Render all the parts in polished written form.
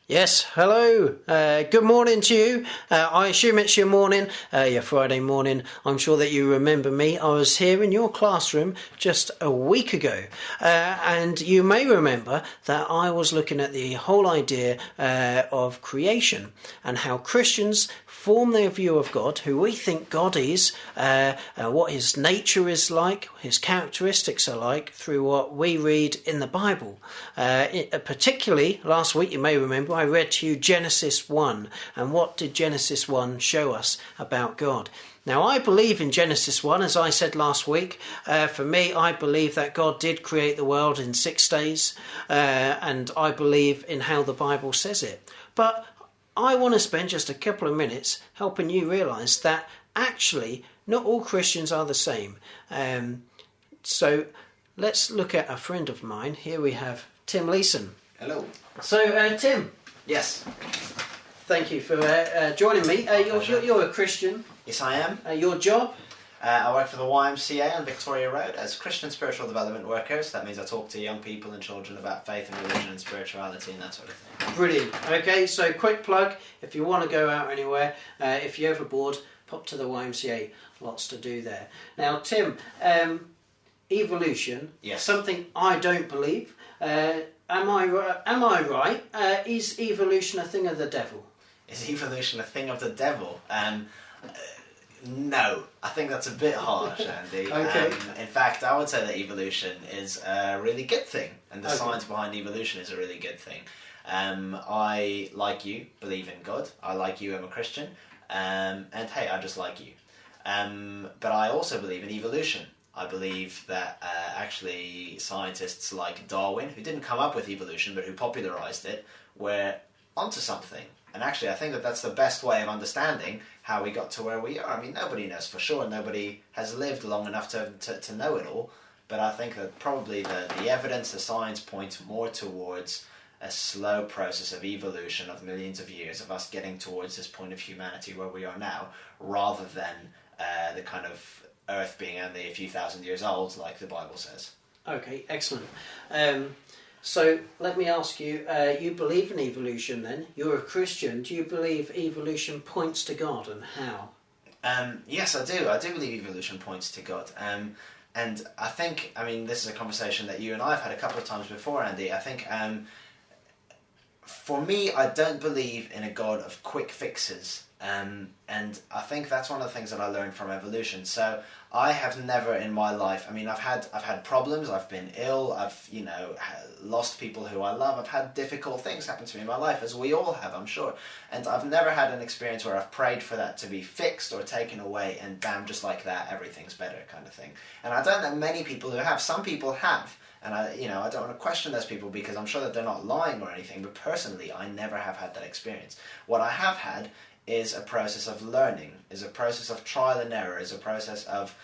Yes, hello. Good morning to you. I assume it's your morning, your Friday morning. I'm sure that you remember me. I was here in your classroom just a week ago. And you may remember that I was looking at the whole idea of creation and how Christians form their view of God, who we think God is, what his nature is like, his characteristics are like, through what we read in the Bible. Particularly, last week, you may remember, I read to you Genesis 1. And what did Genesis 1 show us about God? Now, I believe in Genesis 1, as I said last week. For me, I believe that God did create the world in 6 days. And I believe in how the Bible says it. But I want to spend just a couple of minutes helping you realise that actually not all Christians are the same. So let's look at a friend of mine. Here we have Tim Leeson. Hello. So Tim. Yes. Thank you for joining me. You're a Christian. Yes, I am. Your job? I work for the YMCA on Victoria Road as Christian spiritual development workers. That means I talk to young people and children about faith and religion and spirituality and that sort of thing. Brilliant. Okay, so quick plug. If you want to go out anywhere, if you're overboard, pop to the YMCA. Lots to do there. Now, Tim, evolution. Yes. Something I don't believe. Am I right? Is evolution a thing of the devil? Is evolution a thing of the devil? No, I think that's a bit harsh, Andy. Okay. In fact, I would say that evolution is a really good thing, and the Okay. science behind evolution is a really good thing. I, like you, believe in God. I, like you, am a Christian. And hey, I just like you. But I also believe in evolution. I believe that actually scientists like Darwin, who didn't come up with evolution, but who popularised it, were onto something. And actually, I think that that's the best way of understanding how we got to where we are. I mean, nobody knows for sure. Nobody has lived long enough to know it all. But I think that probably the evidence, the science points more towards a slow process of evolution of millions of years of us getting towards this point of humanity where we are now, rather than the kind of Earth being only a few thousand years old, like the Bible says. Okay, excellent. So let me ask you, you believe in evolution then? You're a Christian. Do you believe evolution points to God, and how? Yes, I do. I do believe evolution points to God. And I think, I mean, this is a conversation that you and I have had a couple of times before, Andy. I think, for me, I don't believe in a God of quick fixes. And I think that's one of the things that I learned from evolution. So I have never in my life, I mean, I've had problems, I've been ill, I've, lost people who I love, I've had difficult things happen to me in my life, as we all have, I'm sure. And I've never had an experience where I've prayed for that to be fixed or taken away, and bam, just like that, everything's better, kind of thing. And I don't know many people who have. Some people have. And I don't want to question those people because I'm sure that they're not lying or anything, but personally, I never have had that experience. What I have had is a process of learning, is a process of trial and error, is a process of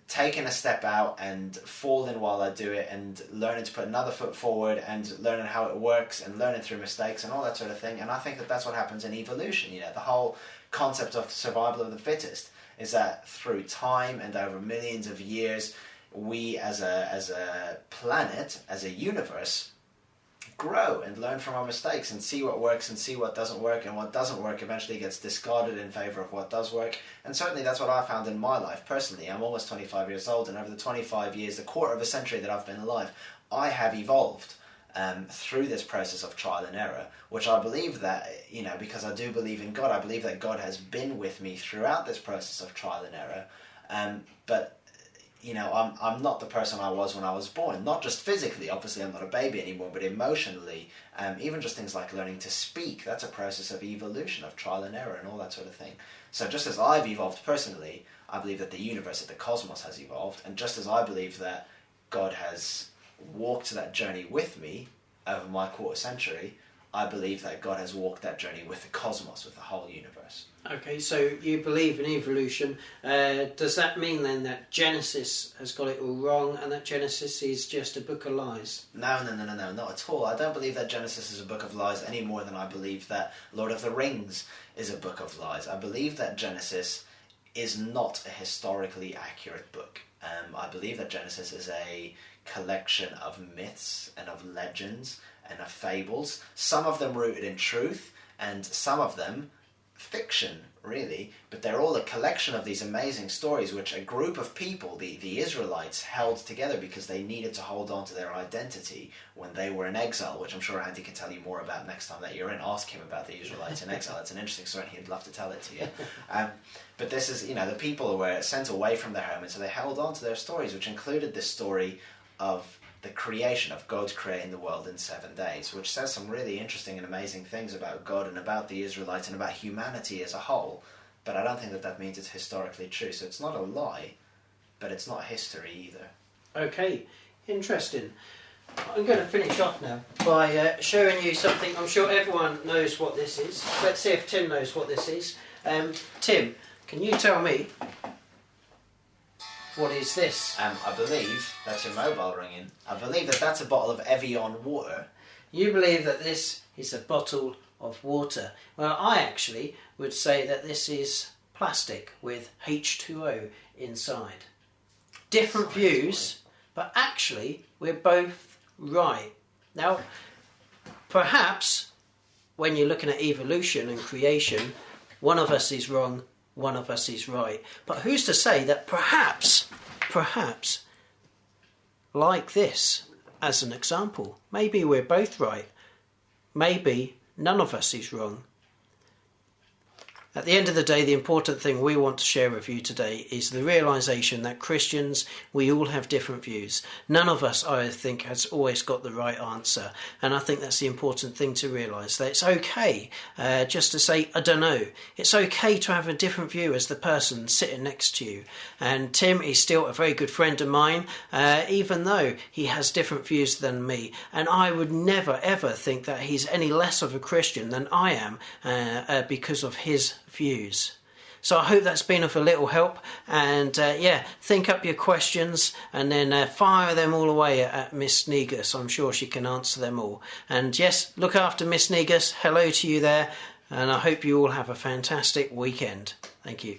taking a step out and falling while I do it, and learning to put another foot forward, and learning how it works, and learning through mistakes and all that sort of thing. And I think that that's what happens in evolution. The whole concept of survival of the fittest is that through time and over millions of years, we as a planet, as a universe, grow and learn from our mistakes and see what works and see what doesn't work, and what doesn't work eventually gets discarded in favour of what does work. And certainly that's what I found in my life personally. I'm almost 25 years old, and over the 25 years, the quarter of a century that I've been alive, I have evolved through this process of trial and error, which I believe that, because I do believe in God, I believe that God has been with me throughout this process of trial and error. But I'm not the person I was when I was born. Not just physically, obviously I'm not a baby anymore, but emotionally, even just things like learning to speak, that's a process of evolution, of trial and error and all that sort of thing. So just as I've evolved personally, I believe that the universe, that the cosmos has evolved, and just as I believe that God has walked that journey with me over my quarter century, I believe that God has walked that journey with the cosmos, with the whole universe. Okay, so you believe in evolution. Does that mean then that Genesis has got it all wrong, and that Genesis is just a book of lies? No, not at all. I don't believe that Genesis is a book of lies any more than I believe that Lord of the Rings is a book of lies. I believe that Genesis is not a historically accurate book. I believe that Genesis is a collection of myths and of legends and are fables, some of them rooted in truth, and some of them fiction, really, but they're all a collection of these amazing stories which a group of people, the Israelites, held together because they needed to hold on to their identity when they were in exile, which I'm sure Andy can tell you more about next time that you're in. Ask him about the Israelites in exile. It's an interesting story and he'd love to tell it to you. But this is, the people were sent away from their home, and so they held on to their stories, which included this story of the creation, of God creating the world in 7 days, which says some really interesting and amazing things about God and about the Israelites and about humanity as a whole. But I don't think that means it's historically true. So it's not a lie, but it's not history either. Okay, interesting. I'm going to finish off now by showing you something. I'm sure everyone knows what this is. Let's see if Tim knows what this is. Tim, can you tell me, what is this? I believe that's your mobile ringing. I believe that's a bottle of Evian water. You believe that this is a bottle of water. Well, I actually would say that this is plastic with H2O inside. Different views, but actually we're both right. Now, perhaps when you're looking at evolution and creation, one of us is wrong, one of us is right. But who's to say that perhaps, like this, as an example, maybe we're both right, maybe none of us is wrong. At the end of the day, the important thing we want to share with you today is the realisation that Christians, we all have different views. None of us, I think, has always got the right answer. And I think that's the important thing to realise, that it's okay just to say, I don't know. It's okay to have a different view as the person sitting next to you. And Tim is still a very good friend of mine, even though he has different views than me. And I would never, ever think that he's any less of a Christian than I am because of his views. So I hope that's been of a little help, and think up your questions and then fire them all away at Miss Negus. I'm sure she can answer them all. And yes, look after Miss Negus. Hello to you there, and I hope you all have a fantastic weekend. Thank you.